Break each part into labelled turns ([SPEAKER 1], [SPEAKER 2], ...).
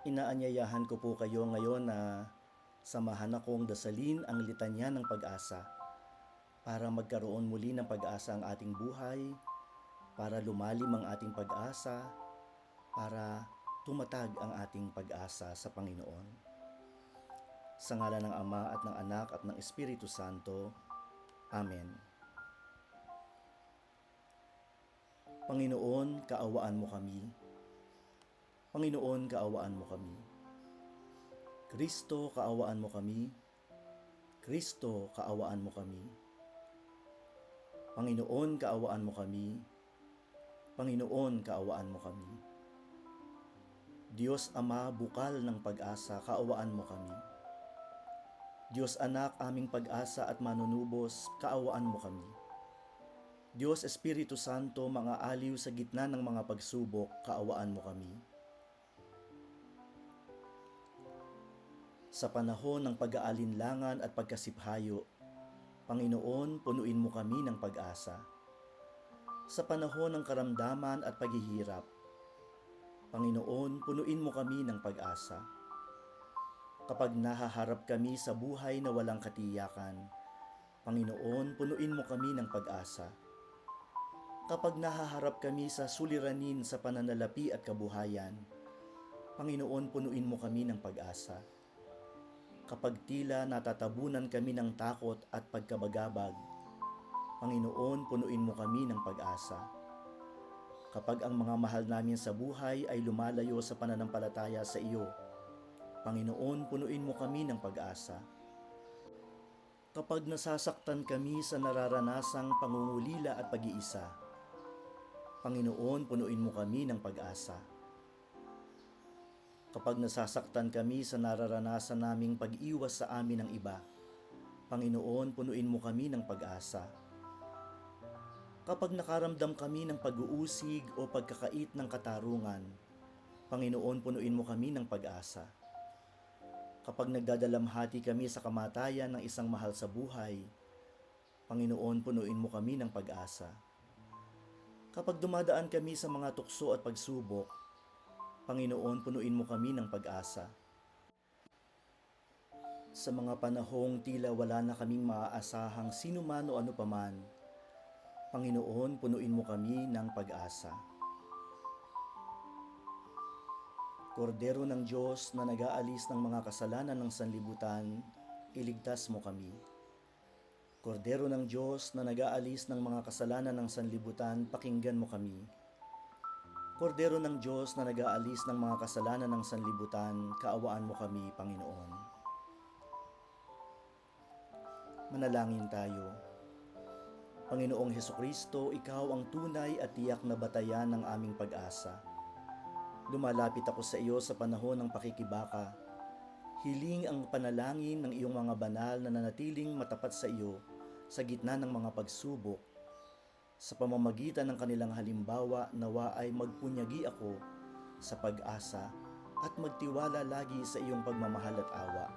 [SPEAKER 1] Inaanyayahan ko po kayo ngayon na samahan akong dasalin ang litanya ng pag-asa para magkaroon muli ng pag-asa ang ating buhay, para lumalim ang ating pag-asa, para tumatag ang ating pag-asa sa Panginoon. Sa ngalan ng Ama at ng Anak at ng Espiritu Santo. Amen. Panginoon, kaawaan mo kami. Panginoon, kaawaan mo kami. Kristo, kaawaan mo kami. Kristo, kaawaan mo kami. Panginoon, kaawaan mo kami. Panginoon, kaawaan mo kami. Diyos Ama, bukal ng pag-asa, kaawaan mo kami. Diyos Anak, aming pag-asa at manunubos, kaawaan mo kami. Diyos Espiritu Santo, mga aliw sa gitna ng mga pagsubok, kaawaan mo kami. Sa panahon ng pag-aalinlangan at pagkasiphayo, Panginoon, punuin mo kami ng pag-asa. Sa panahon ng karamdaman at paghihirap, Panginoon, punuin mo kami ng pag-asa. Kapag nahaharap kami sa buhay na walang katiyakan, Panginoon, punuin mo kami ng pag-asa. Kapag nahaharap kami sa suliranin sa pananalapi at kabuhayan, Panginoon, punuin mo kami ng pag-asa. Kapag tila natatabunan kami ng takot at pagkabagabag, Panginoon, punuin mo kami ng pag-asa. Kapag ang mga mahal namin sa buhay ay lumalayo sa pananampalataya sa iyo, Panginoon, punuin mo kami ng pag-asa. Kapag nasasaktan kami sa nararanasang pangungulila at pag-iisa, Panginoon, punuin mo kami ng pag-asa. Kapag nasasaktan kami sa nararanasan naming pag-iwas sa amin ng iba, Panginoon, punuin mo kami ng pag-asa. Kapag nakaramdam kami ng pag-uusig o pagkakait ng katarungan, Panginoon, punuin mo kami ng pag-asa. Kapag nagdadalamhati kami sa kamatayan ng isang mahal sa buhay, Panginoon, punuin mo kami ng pag-asa. Kapag dumadaan kami sa mga tukso at pagsubok, Panginoon, punuin mo kami ng pag-asa. Sa mga panahong tila wala na kaming maaasahang sino man o ano paman, Panginoon, punuin mo kami ng pag-asa. Kordero ng Diyos na nag-aalis ng mga kasalanan ng sanlibutan, iligtas mo kami. Kordero ng Diyos na nag-aalis ng mga kasalanan ng sanlibutan, pakinggan mo kami. Kordero ng Diyos na nag-aalis ng mga kasalanan ng sanlibutan, kaawaan mo kami, Panginoon. Manalangin tayo. Panginoong Hesukristo, Ikaw ang tunay at tiyak na batayan ng aming pag-asa. Lumalapit ako sa iyo sa panahon ng pakikibaka. Hiling ang panalangin ng iyong mga banal na nanatiling matapat sa iyo sa gitna ng mga pagsubok. Sa pamamagitan ng kanilang halimbawa, nawa ay magpunyagi ako sa pag-asa at magtiwala lagi sa iyong pagmamahal at awa.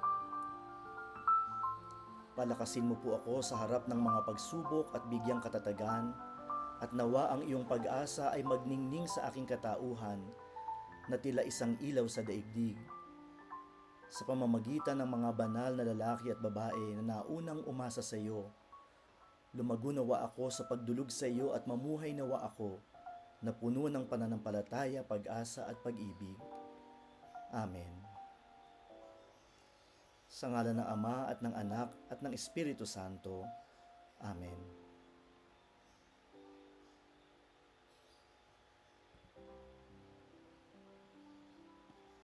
[SPEAKER 1] Palakasin mo po ako sa harap ng mga pagsubok at bigyang katatagan, at nawa ang iyong pag-asa ay magningning sa aking katauhan na tila isang ilaw sa daigdig. Sa pamamagitan ng mga banal na lalaki at babae na naunang umasa sa iyo, lumago nawa ako sa pagdulog sa iyo at mamuhay nawa ako na puno ng pananampalataya, pag-asa at pag-ibig. Amen. Sa ngalan ng Ama at ng Anak at ng Espiritu Santo. Amen.